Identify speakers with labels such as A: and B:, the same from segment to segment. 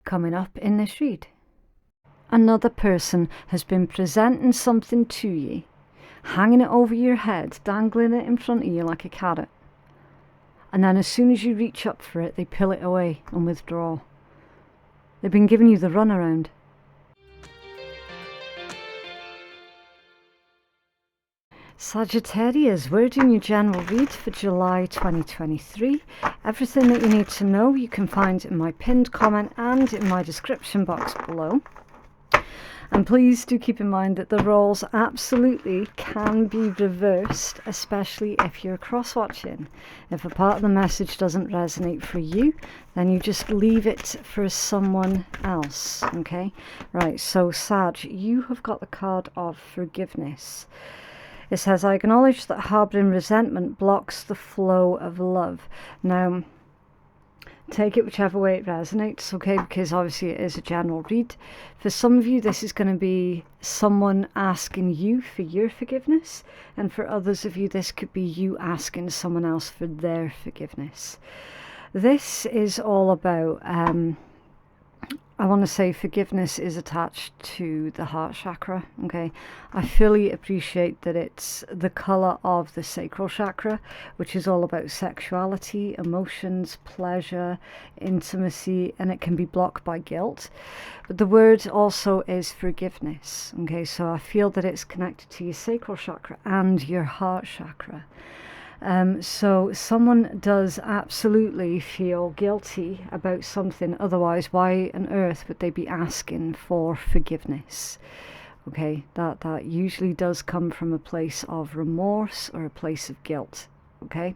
A: coming up in this read. Another person has been presenting something to you, hanging it over your head, dangling it in front of you like a carrot. And then as soon as you reach up for it, they pull it away and withdraw. They've been giving you the runaround. Sagittarius, we're doing your general read for July 2023. Everything that you need to know you can find in my pinned comment and in my description box below. And please do keep in mind that the roles absolutely can be reversed, especially if you're cross-watching. If a part of the message doesn't resonate for you, then you just leave it for someone else, okay? Right, so Sag, you have got the card of forgiveness. It says, I acknowledge that harboring resentment blocks the flow of love. Now, take it whichever way it resonates, okay, because obviously it is a general read. For some of you, this is going to be someone asking you for your forgiveness, and for others of you, this could be you asking someone else for their forgiveness. This is all about, I want to say forgiveness is attached to the heart chakra, okay? I fully appreciate that it's the colour of the sacral chakra, which is all about sexuality, emotions, pleasure, intimacy, and it can be blocked by guilt. But the word also is forgiveness, okay? So I feel that it's connected to your sacral chakra and your heart chakra. So someone does absolutely feel guilty about something, otherwise why on earth would they be asking for forgiveness? Okay, that usually does come from a place of remorse or a place of guilt, okay?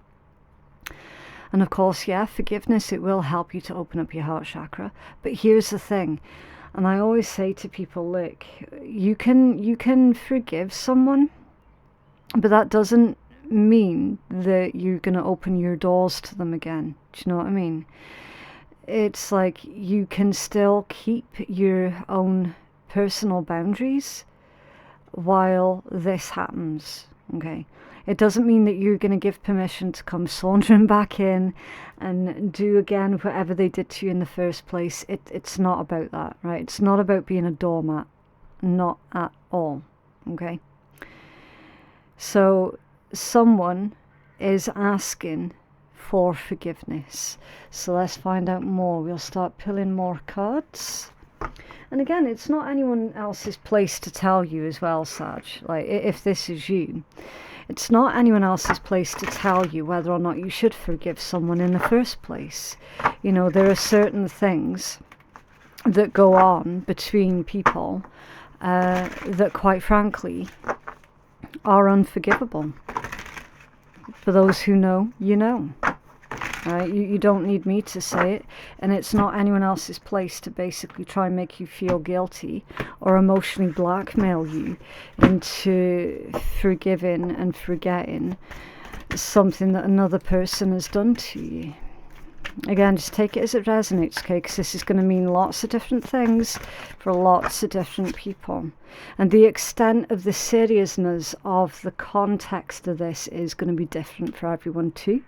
A: And of course, yeah, forgiveness, it will help you to open up your heart chakra. But here's the thing, and I always say to people, look, you can forgive someone, but that doesn't mean that you're going to open your doors to them again. Do you know what I mean? It's like you can still keep your own personal boundaries while this happens, okay? It doesn't mean that you're going to give permission to come sauntering back in and do again whatever they did to you in the first place. It's not about that, right? It's not about being a doormat. Not at all, okay? So someone is asking for forgiveness. So let's find out more. We'll start pulling more cards. And again, it's not anyone else's place to tell you as well, Sag. Like, if this is you, it's not anyone else's place to tell you whether or not you should forgive someone in the first place. You know, there are certain things that go on between people that, quite frankly, are unforgivable. For those who know, you know. Right? You don't need me to say it, and it's not anyone else's place to basically try and make you feel guilty or emotionally blackmail you into forgiving and forgetting something that another person has done to you. Again, just take it as it resonates, okay, because this is going to mean lots of different things for lots of different people. And the extent of the seriousness of the context of this is going to be different for everyone too.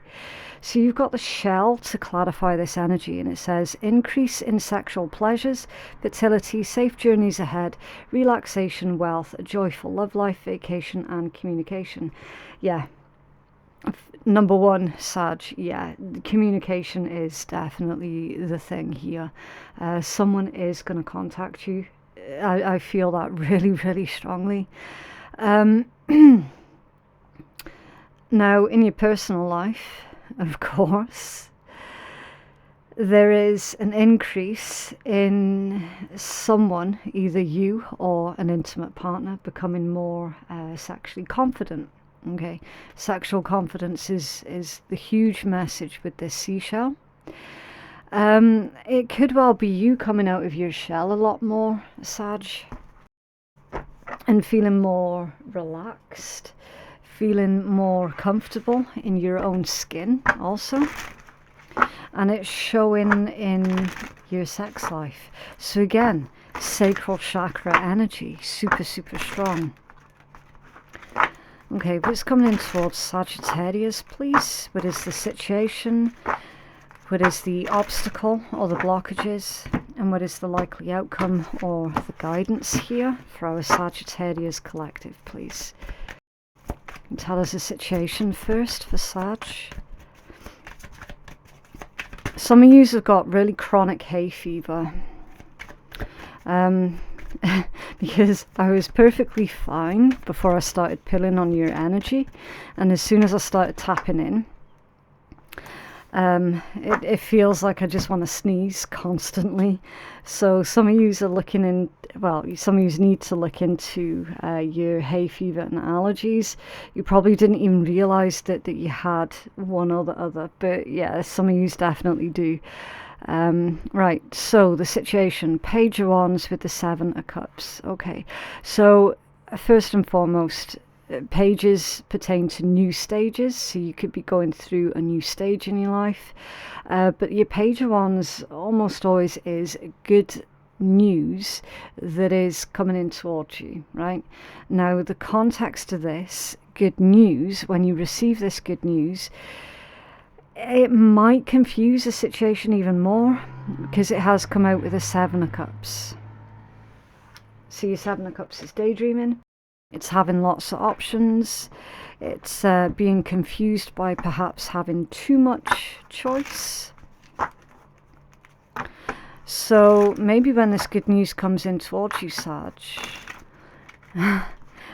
A: So you've got the shell to clarify this energy, and it says, increase in sexual pleasures, fertility, safe journeys ahead, relaxation, wealth, a joyful love life, vacation, and communication. Yeah. Number one, Sag, yeah, communication is definitely the thing here. Someone is going to contact you. I feel that really, really strongly. Now, in your personal life, of course, there is an increase in someone, either you or an intimate partner, becoming more sexually confident. Okay, sexual confidence is the huge message with this seashell. It could well be you coming out of your shell a lot more, Sag, and feeling more relaxed, feeling more comfortable in your own skin also. And it's showing in your sex life. So again, sacral chakra energy, super, super strong. Okay, what's coming in towards Sagittarius, please? What is the situation? What is the obstacle or the blockages? And what is the likely outcome or the guidance here for our Sagittarius collective, please? And tell us the situation first for Sag. Some of you have got really chronic hay fever. Because I was perfectly fine before I started pulling on your energy, and as soon as I started tapping in, it feels like I just want to sneeze constantly. So some of you are looking in, well, some of you need to look into your hay fever and allergies. You probably didn't even realize that you had one or the other, but yeah, some of you definitely do. Right, so the situation, Page of Wands with the Seven of Cups. Okay, so first and foremost, pages pertain to new stages, so you could be going through a new stage in your life, but your Page of Wands almost always is good news that is coming in towards you, right? Now, the context of this good news, when you receive this good news, it might confuse the situation even more because it has come out with a Seven of Cups. So your Seven of Cups is daydreaming. It's having lots of options. It's being confused by perhaps having too much choice. So maybe when this good news comes in towards you, Sag,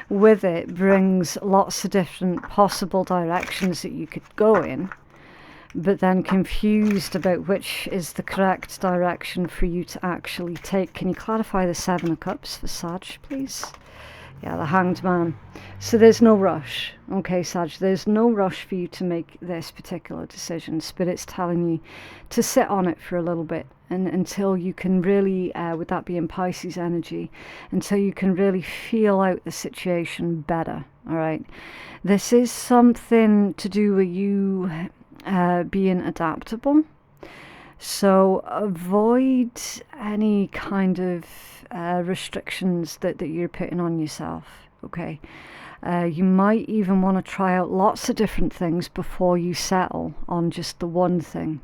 A: with it brings lots of different possible directions that you could go in, but then confused about which is the correct direction for you to actually take. Can you clarify the Seven of Cups for Sag, please? Yeah, the Hanged Man. So there's no rush. Okay, Sag, there's no rush for you to make this particular decision. Spirit's telling you to sit on it for a little bit, and until you can really, with that being Pisces energy, until you can really feel out the situation better, all right? This is something to do with you being adaptable. So avoid any kind of restrictions that you're putting on yourself, okay? You might even want to try out lots of different things before you settle on just the one thing.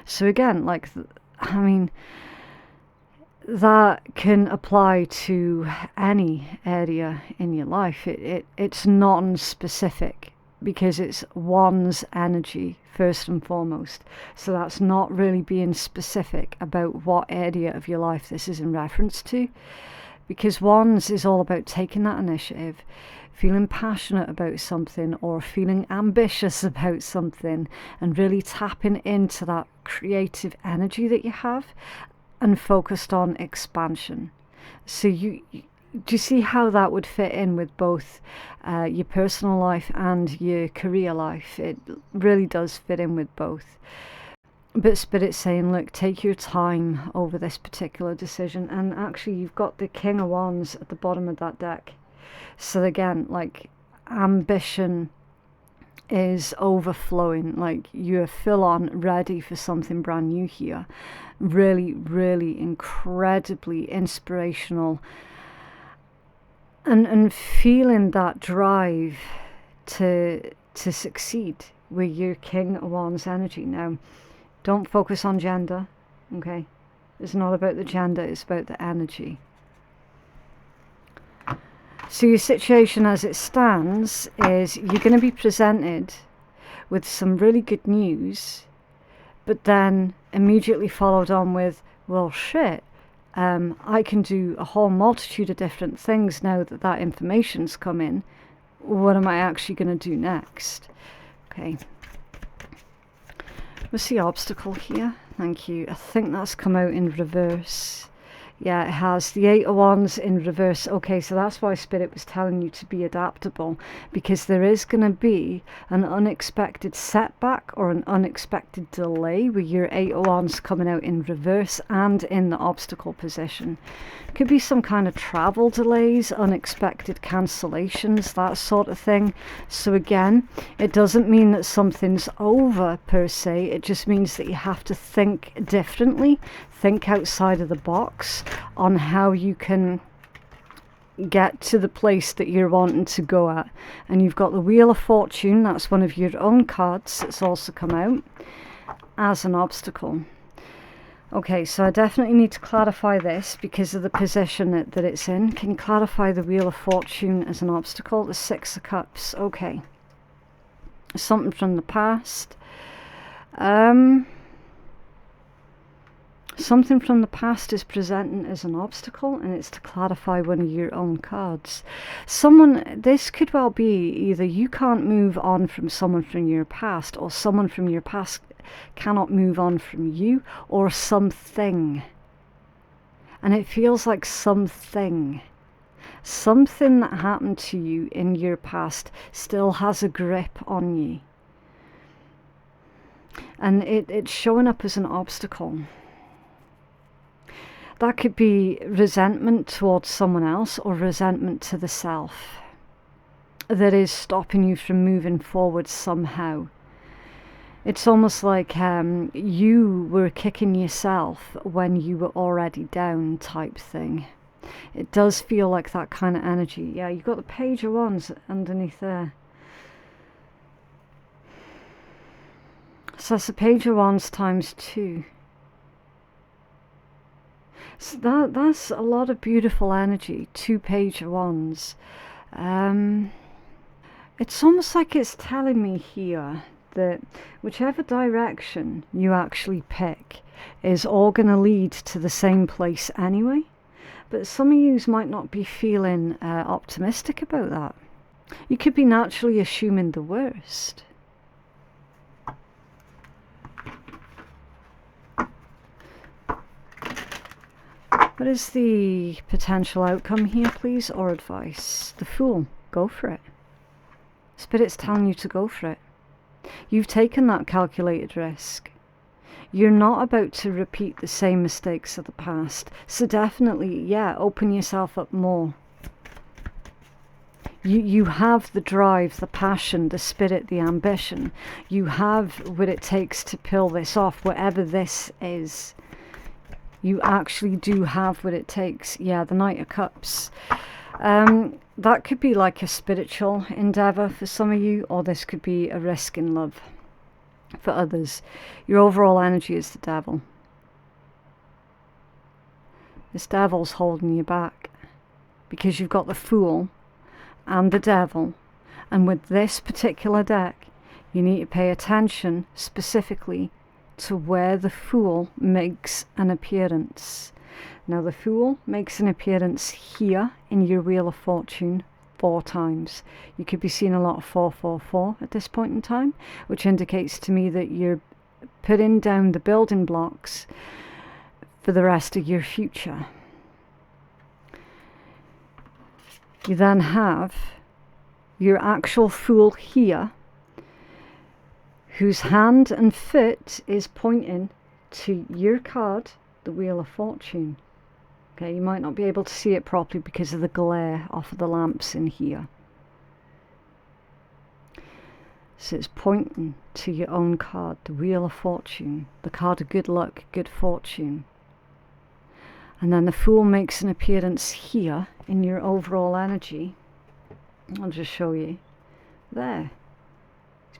A: So again, like, I mean, that can apply to any area in your life. It's non-specific because it's one's energy first and foremost. So that's not really being specific about what area of your life this is in reference to, because one's is all about taking that initiative, feeling passionate about something or feeling ambitious about something, and really tapping into that creative energy that you have and focused on expansion. So do you see how that would fit in with both your personal life and your career life? It really does fit in with both. But Spirit's saying, look, take your time over this particular decision. And actually, you've got the King of Wands at the bottom of that deck. So again, like, ambition is overflowing. Like, you're full on ready for something brand new here. Really, really incredibly inspirational. And feeling that drive to succeed with your King of Wands energy. Now, don't focus on gender, okay? It's not about the gender, it's about the energy. So your situation as it stands is you're going to be presented with some really good news, but then immediately followed on with, well, shit. I can do a whole multitude of different things now that information's come in. What am I actually going to do next? Okay. What's the obstacle here? Thank you. I think that's come out in reverse. Yeah, it has. The Eight of Wands in reverse. Okay, so that's why Spirit was telling you to be adaptable, because there is going to be an unexpected setback or an unexpected delay with your Eight of Wands coming out in reverse and in the obstacle position. Could be some kind of travel delays, unexpected cancellations, that sort of thing. So again, it doesn't mean that something's over per se. It just means that you have to think differently, think outside of the box on how you can get to the place that you're wanting to go at. And you've got the Wheel of Fortune, that's one of your own cards that's also come out as an obstacle. Okay, so I definitely need to clarify this because of the position that it's in. Can you clarify the Wheel of Fortune as an obstacle? The Six of Cups. Okay. Something from the past. Something from the past is presenting as an obstacle, and it's to clarify one of your own cards. This could well be either you can't move on from someone from your past, or someone from your past cannot move on from you, or something. And it feels like something that happened to you in your past still has a grip on you. And it's showing up as an obstacle. That could be resentment towards someone else, or resentment to the self that is stopping you from moving forward somehow. It's almost like you were kicking yourself when you were already down type thing. It does feel like that kind of energy. Yeah, you've got the Page of Wands underneath there. So that's the Page of Wands times 2. So that's a lot of beautiful energy. 2 Page of Wands. It's almost like it's telling me here that whichever direction you actually pick is all going to lead to the same place anyway. But some of you might not be feeling optimistic about that. You could be naturally assuming the worst. What is the potential outcome here, please, or advice? The Fool. Go for it. Spirit's telling you to go for it. You've taken that calculated risk. You're not about to repeat the same mistakes of the past. So definitely, yeah, open yourself up more. You have the drive, the passion, the spirit, the ambition. You have what it takes to pull this off, whatever this is. You actually do have what it takes. Yeah, the Knight of Cups. That could be like a spiritual endeavour for some of you, or this could be a risk in love for others. Your overall energy is the Devil. This Devil's holding you back because you've got the Fool and the Devil. And with this particular deck, you need to pay attention specifically to where the Fool makes an appearance. Now the Fool makes an appearance here in your Wheel of Fortune 4 times. You could be seeing a lot of 444 at this point in time, which indicates to me that you're putting down the building blocks for the rest of your future. You then have your actual Fool here, whose hand and foot is pointing to your card, the Wheel of Fortune. Okay, you might not be able to see it properly because of the glare off of the lamps in here. So it's pointing to your own card, the Wheel of Fortune, the card of good luck, good fortune. And then the Fool makes an appearance here in your overall energy. I'll just show you. There.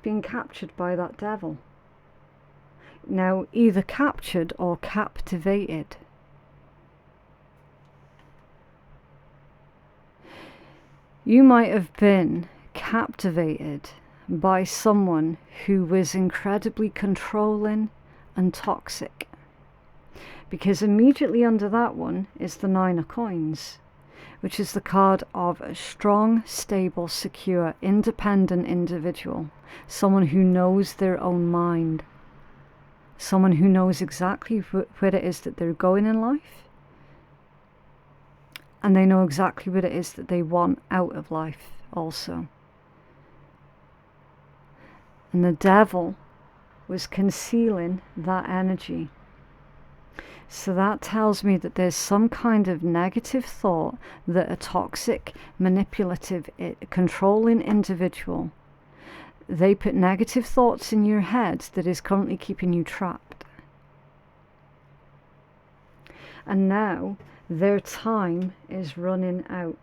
A: Being captured by that Devil. Now, either captured or captivated. You might have been captivated by someone who was incredibly controlling and toxic. Because immediately under that one is the 9 of Coins, which is the card of a strong, stable, secure, independent individual. Someone who knows their own mind. Someone who knows exactly where it is that they're going in life. And they know exactly what it is that they want out of life also. And the Devil was concealing that energy. So that tells me that there's some kind of negative thought that a toxic, manipulative, controlling individual, they put negative thoughts in your head that is currently keeping you trapped. And now their time is running out.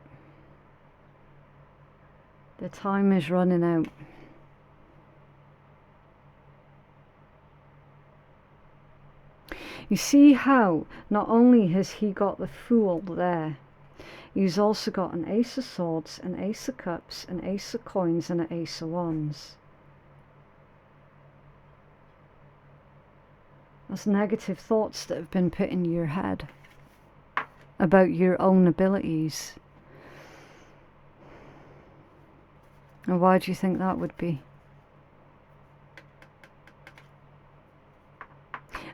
A: Their time is running out. You see how not only has he got the Fool there, he's also got an Ace of Swords, an Ace of Cups, an Ace of Coins, and an Ace of Wands. That's negative thoughts that have been put in your head about your own abilities. And why do you think that would be?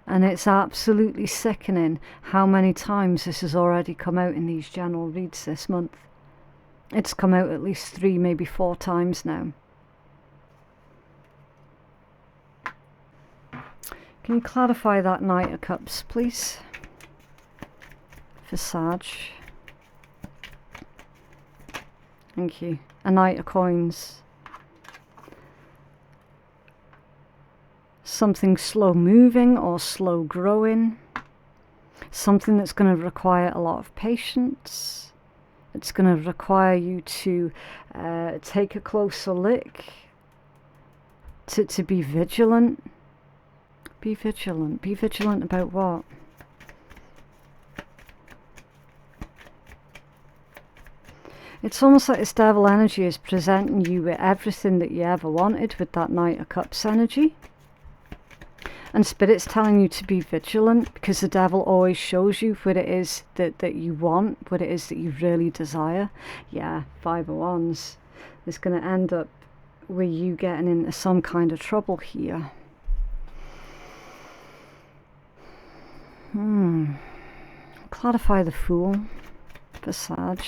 A: And it's absolutely sickening how many times this has already come out in these general reads this month. It's come out at least 3, maybe 4 times now. Can you clarify that Knight of Cups, please? For Sag. Thank you. A Knight of Coins. Something slow moving or slow growing. Something that's going to require a lot of patience. It's going to require you to take a closer look. To be vigilant. Be vigilant. Be vigilant about what? It's almost like this devil energy is presenting you with everything that you ever wanted with that Knight of Cups energy. And Spirit's telling you to be vigilant, because the devil always shows you what it is that you want, what it is that you really desire. Yeah, 5 of Wands. It's going to end up with you getting into some kind of trouble here. Clarify the Fool for Sag.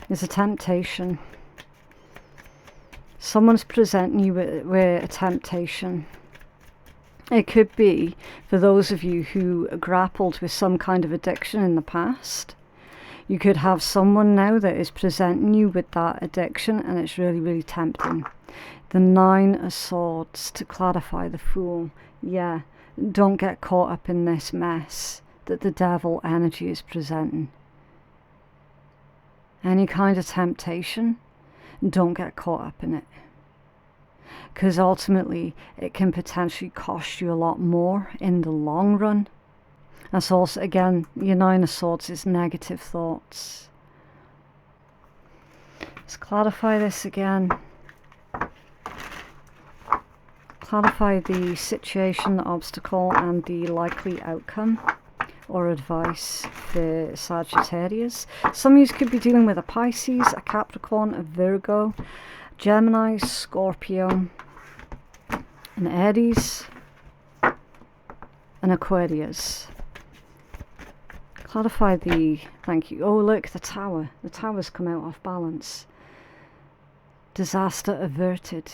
A: There's a temptation. Someone's presenting you with a temptation. It could be for those of you who grappled with some kind of addiction in the past. You could have someone now that is presenting you with that addiction, and it's really, really tempting. The 9 of Swords to clarify the Fool. Yeah, don't get caught up in this mess that the devil energy is presenting. Any kind of temptation, don't get caught up in it. Because ultimately, it can potentially cost you a lot more in the long run. That's also, again, your 9 of Swords is negative thoughts. Let's clarify this again. Clarify the situation, the obstacle, and the likely outcome or advice for Sagittarius. Some of you could be dealing with a Pisces, a Capricorn, a Virgo, Gemini, Scorpio, an Aries, an Aquarius. Clarify the, thank you. Oh look, the Tower. The Tower's come out off balance. Disaster averted.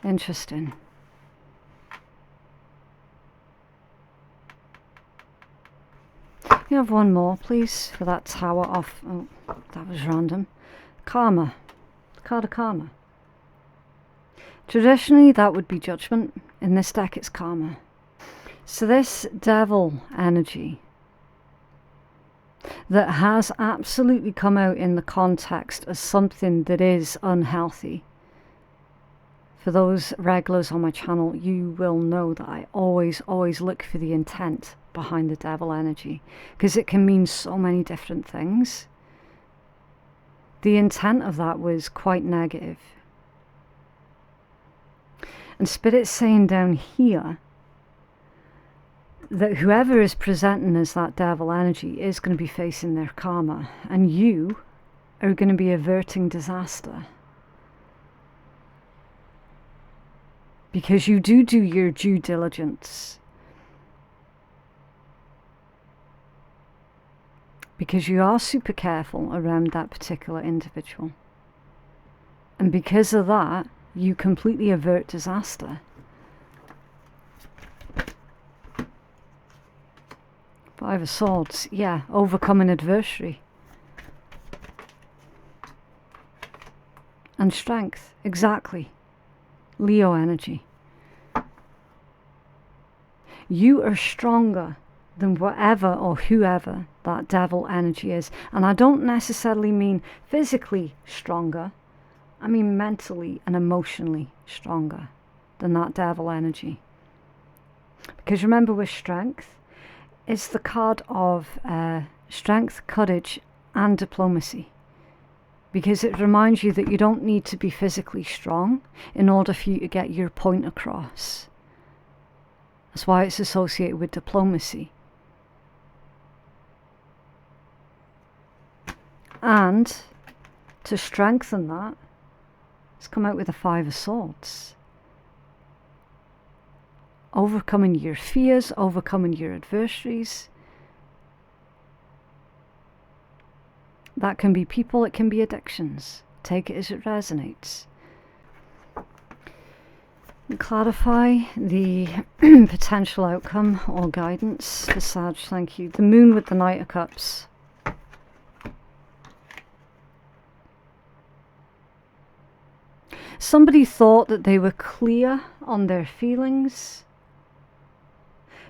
A: Interesting. You have one more, please, for that Tower off. Oh, that was random. Karma. The card of Karma. Traditionally, that would be Judgment. In this deck, it's Karma. So this devil energy that has absolutely come out in the context as something that is unhealthy. For those regulars on my channel, you will know that I always look for the intent behind the devil energy, because it can mean so many different things. The intent of that was quite negative. And Spirit's saying down here that whoever is presenting as that devil energy is going to be facing their karma, and you are going to be averting disaster. Because you do your due diligence. Because you are super careful around that particular individual. And because of that, you completely avert disaster. 5 of Swords, yeah, overcome an adversary. And strength, exactly. Leo energy. You are stronger than whatever or whoever that devil energy is. And I don't necessarily mean physically stronger. I mean mentally and emotionally stronger than that devil energy. Because remember, with strength, it's the card of strength, courage, and diplomacy. Because it reminds you that you don't need to be physically strong in order for you to get your point across. That's why it's associated with diplomacy. And to strengthen that, it's come out with the 5 of Swords. Overcoming your fears, overcoming your adversaries. That can be people, it can be addictions. Take it as it resonates. And clarify the potential outcome or guidance for Sag, thank you. The Moon with the Knight of Cups. Somebody thought that they were clear on their feelings,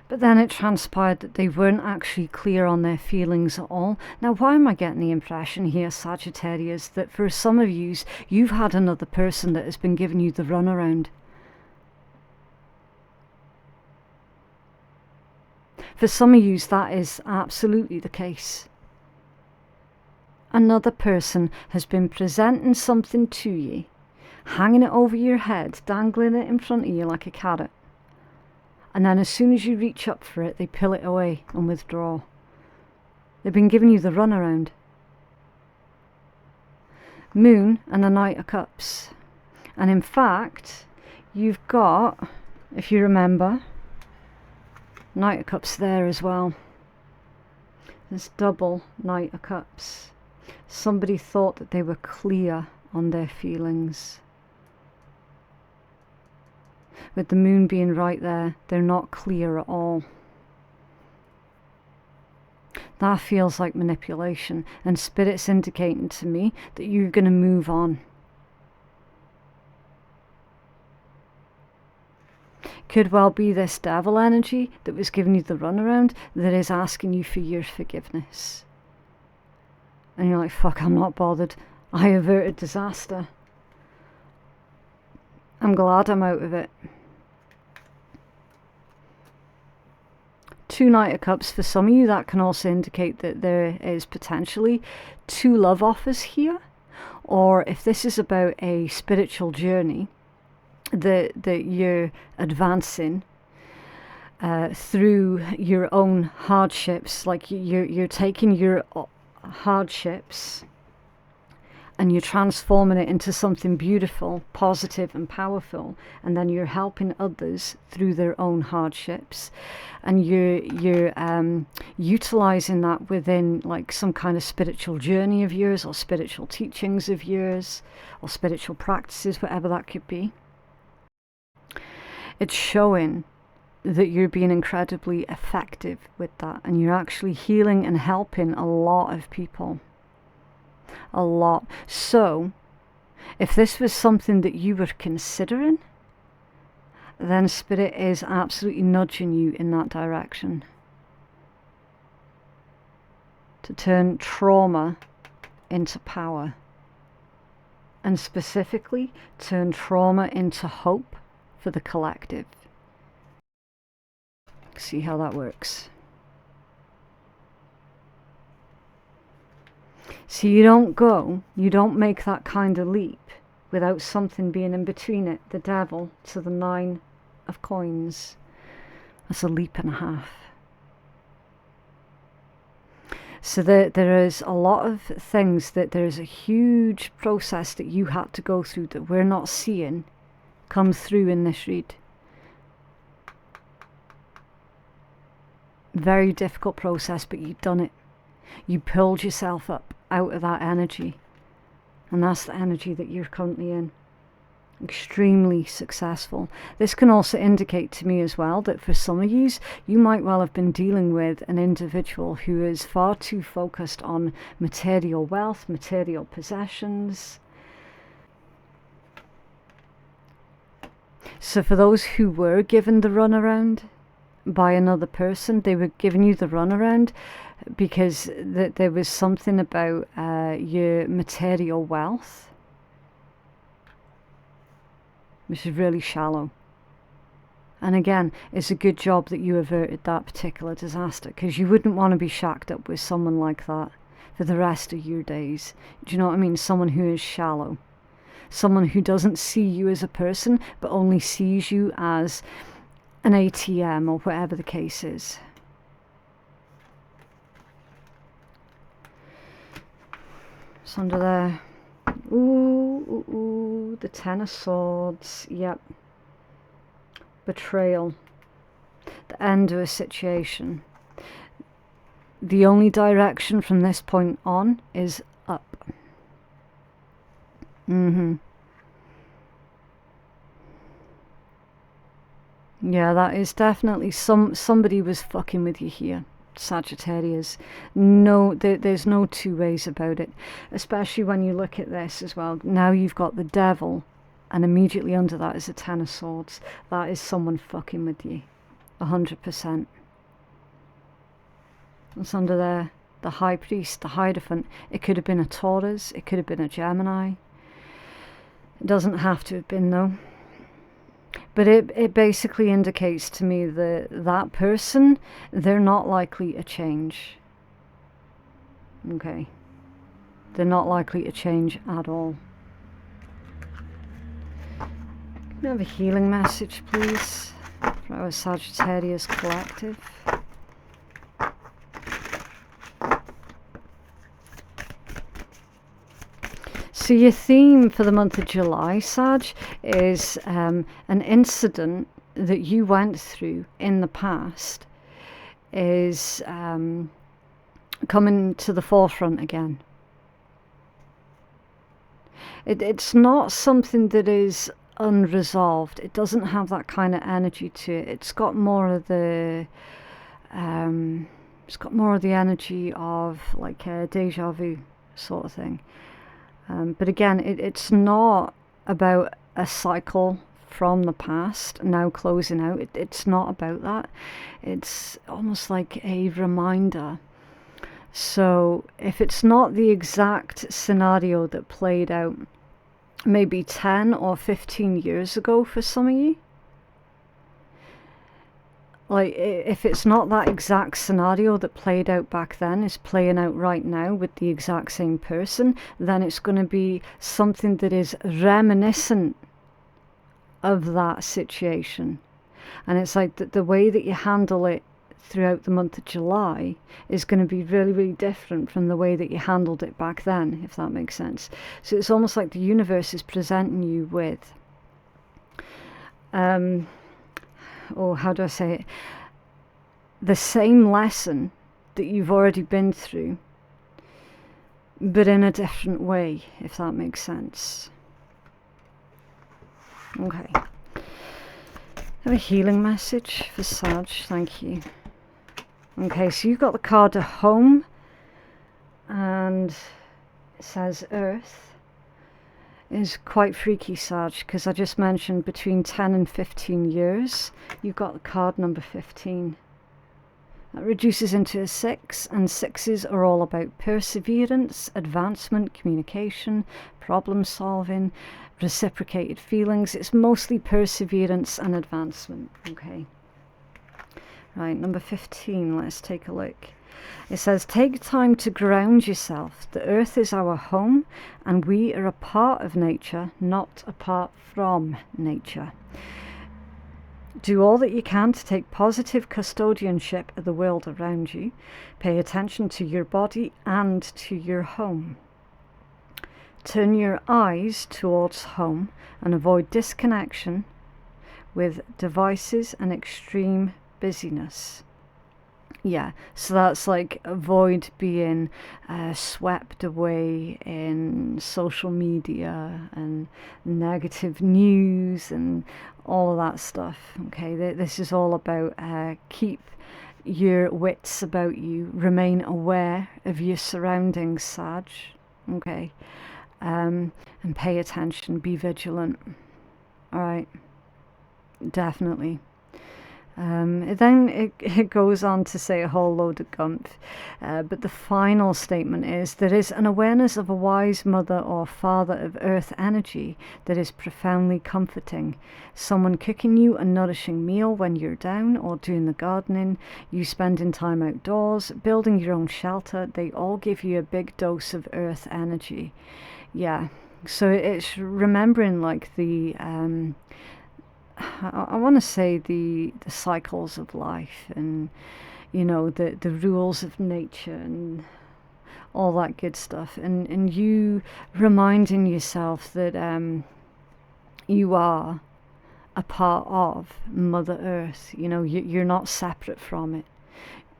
A: but then it transpired that they weren't actually clear on their feelings at all. Now, why am I getting the impression here, Sagittarius, that for some of you, you've had another person that has been giving you the runaround? For some of you, that is absolutely the case. Another person has been presenting something to you, hanging it over your head, dangling it in front of you like a carrot. And then as soon as you reach up for it, they pull it away and withdraw. They've been giving you the runaround. Moon and the Knight of Cups. And in fact, you've got, if you remember, Knight of Cups there as well. There's double Knight of Cups. Somebody thought that they were clear on their feelings. With the Moon being right there, they're not clear at all. That feels like manipulation, and Spirit's indicating to me that you're going to move on. Could well be this devil energy that was giving you the runaround that is asking you for your forgiveness. And you're like, fuck, I'm not bothered. I averted disaster. I'm glad I'm out of it. 2 Knight of Cups for some of you. That can also indicate that there is potentially 2 love offers here. Or if this is about a spiritual journey that you're advancing through your own hardships, like you're taking your hardships and you're transforming it into something beautiful, positive and powerful, and then you're helping others through their own hardships, and you're utilizing that within like some kind of spiritual journey of yours, or spiritual teachings of yours, or spiritual practices, whatever that could be. It's showing that you're being incredibly effective with that, and you're actually healing and helping a lot of people. A lot. So if this was something that you were considering, then Spirit is absolutely nudging you in that direction, to turn trauma into power, and specifically turn trauma into hope for the collective. See how that works. So you don't make that kind of leap without something being in between it. The Devil to the 9 of Coins. That's a leap and a half. So there is a lot of things that there's a huge process that you had to go through that we're not seeing come through in this read. Very difficult process, but you've done it. You pulled yourself up out of that energy, and that's the energy that you're currently in. Extremely successful. This can also indicate to me as well that for some of you, you might well have been dealing with an individual who is far too focused on material wealth, material possessions. So for those who were given the runaround by another person, they were giving you the runaround because there was something about your material wealth which is really shallow. And again, it's a good job that you averted that particular disaster, because you wouldn't want to be shacked up with someone like that for the rest of your days. Do you know what I mean? Someone who is shallow. Someone who doesn't see you as a person, but only sees you as an ATM or whatever the case is. It's under there. Ooh, the Ten of Swords. Yep. Betrayal. The end of a situation. The only direction from this point on is up. Yeah, that is definitely somebody was fucking with you here, Sagittarius. No, there's no two ways about it. Especially when you look at this as well. Now you've got the Devil, and immediately under that is the Ten of Swords. That is someone fucking with you, 100%. What's under there? The High Priest, the Hierophant. It could have been a Taurus. It could have been a Gemini. It doesn't have to have been, though. But it basically indicates to me that that person, they're not likely to change. Okay. They're not likely to change at all. Can we have a healing message, please, for our Sagittarius collective? So your theme for the month of July, Sag, is an incident that you went through in the past is coming to the forefront again. It's not something that is unresolved. It doesn't have that kind of energy to it. It's got more of the energy of like a deja vu sort of thing. But again, it's not about a cycle from the past now closing out. It's not about that. It's almost like a reminder. So if it's not the exact scenario that played out maybe 10 or 15 years ago for some of you, like if it's not that exact scenario that played out back then is playing out right now with the exact same person, then it's going to be something that is reminiscent of that situation. And it's like the way that you handle it throughout the month of July is going to be really, really different from the way that you handled it back then, if that makes sense. So it's almost like the universe is presenting you with or how do I say it, the same lesson that you've already been through, but in a different way, if that makes sense. Okay. Have a healing message for Sag, thank you. Okay, so you've got the card of Home, and it says Earth. Is quite freaky, Sag, because I just mentioned between 10 and 15 years. You've got the card number 15. That reduces into a 6, and 6s are all about perseverance, advancement, communication, problem solving, reciprocated feelings. It's mostly perseverance and advancement. Okay. Right, number 15, let's take a look. It says, take time to ground yourself. The earth is our home, and we are a part of nature, not apart from nature. Do all that you can to take positive custodianship of the world around you. Pay attention to your body and to your home. Turn your eyes towards home and avoid disconnection with devices and extreme busyness. Yeah, so that's like avoid being swept away in social media and negative news and all of that stuff. Okay, this is all about keep your wits about you, remain aware of your surroundings, Sag. Okay, and pay attention, be vigilant. All right, definitely. It goes on to say a whole load of gumph, but the final statement is, there is an awareness of a wise mother or father of earth energy that is profoundly comforting. Someone cooking you a nourishing meal when you're down, or doing the gardening, you spending time outdoors, building your own shelter, they all give you a big dose of earth energy. Yeah, so it's remembering like the I want to say the cycles of life, and you know, the rules of nature and all that good stuff, and you reminding yourself that you are a part of Mother Earth. You know, you're not separate from it,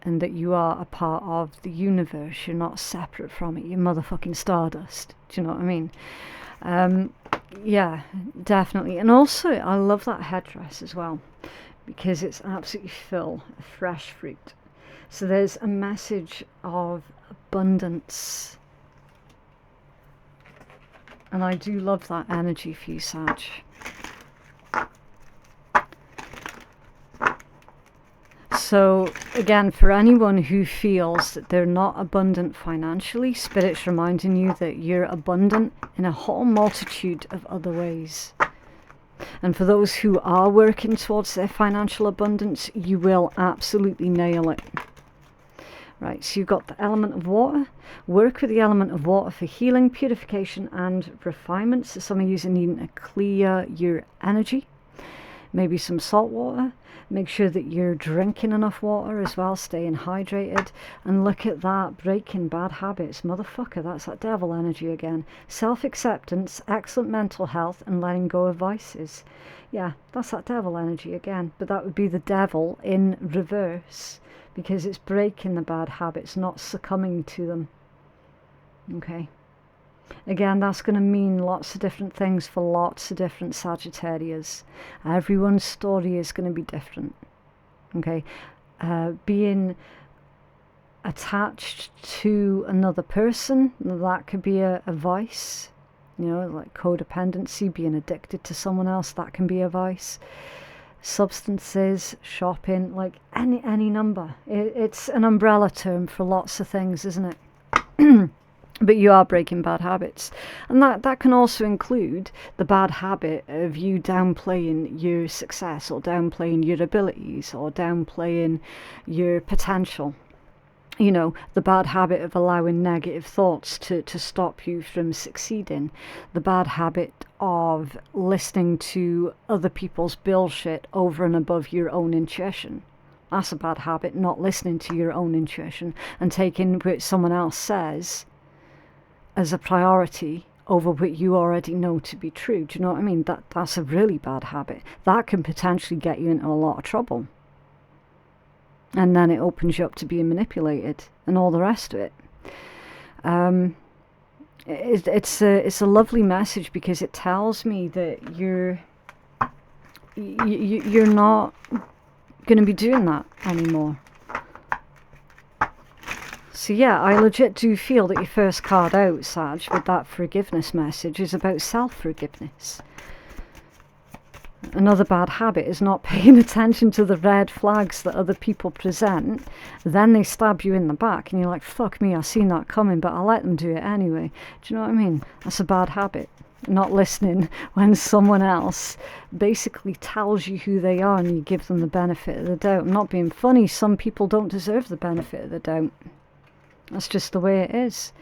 A: and that you are a part of the universe. You're not separate from it. You're motherfucking stardust. Do you know what I mean? Yeah, definitely. And also, I love that headdress as well, because it's absolutely full of fresh fruit. So there's a message of abundance. And I do love that energy for you, Sag. So again, for anyone who feels that they're not abundant financially, Spirit's reminding you that you're abundant in a whole multitude of other ways. And for those who are working towards their financial abundance, you will absolutely nail it. Right, so you've got the element of water. Work with the element of water for healing, purification and refinement. So some of you are needing to clear your energy. Maybe some salt water. Make sure that you're drinking enough water as well, staying hydrated. And look at that, breaking bad habits. Motherfucker, that's that devil energy again. Self-acceptance, excellent mental health, and letting go of vices. Yeah, that's that devil energy again. But that would be the devil in reverse, because it's breaking the bad habits, not succumbing to them. Okay. Again, that's going to mean lots of different things for lots of different Sagittarius. Everyone's story is going to be different. Okay, being attached to another person, that could be a vice. You know, like codependency, being addicted to someone else, that can be a vice. Substances, shopping, like any number. It's an umbrella term for lots of things, isn't it? But you are breaking bad habits. And that can also include the bad habit of you downplaying your success, or downplaying your abilities, or downplaying your potential. You know, the bad habit of allowing negative thoughts to stop you from succeeding. The bad habit of listening to other people's bullshit over and above your own intuition. That's a bad habit, not listening to your own intuition and taking what someone else says as a priority over what you already know to be true. Do you know what I mean? That's a really bad habit. That can potentially get you into a lot of trouble. And then it opens you up to being manipulated and all the rest of it. It's a lovely message, because it tells me that you're not going to be doing that anymore. So yeah, I legit do feel that your first card out, Sag, with that forgiveness message, is about self-forgiveness. Another bad habit is not paying attention to the red flags that other people present. Then they stab you in the back and you're like, fuck me, I seen that coming, but I'll let them do it anyway. Do you know what I mean? That's a bad habit. Not listening when someone else basically tells you who they are and you give them the benefit of the doubt. I'm not being funny, some people don't deserve the benefit of the doubt. That's just the way it is.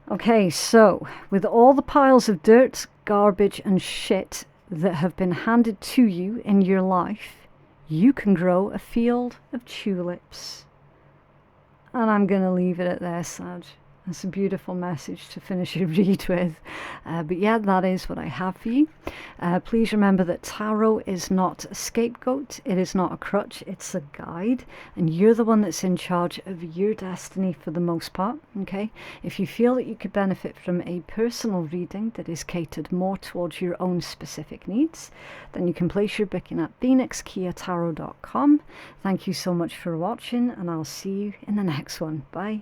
A: Okay, so with all the piles of dirt, garbage and shit that have been handed to you in your life, you can grow a field of tulips. And I'm going to leave it at there, Sag. That's a beautiful message to finish your read with. But yeah, that is what I have for you. Please remember that tarot is not a scapegoat. It is not a crutch. It's a guide. And you're the one that's in charge of your destiny for the most part. Okay? If you feel that you could benefit from a personal reading that is catered more towards your own specific needs, then you can place your booking at phoenixkeiatarot.com. Thank you so much for watching, and I'll see you in the next one. Bye.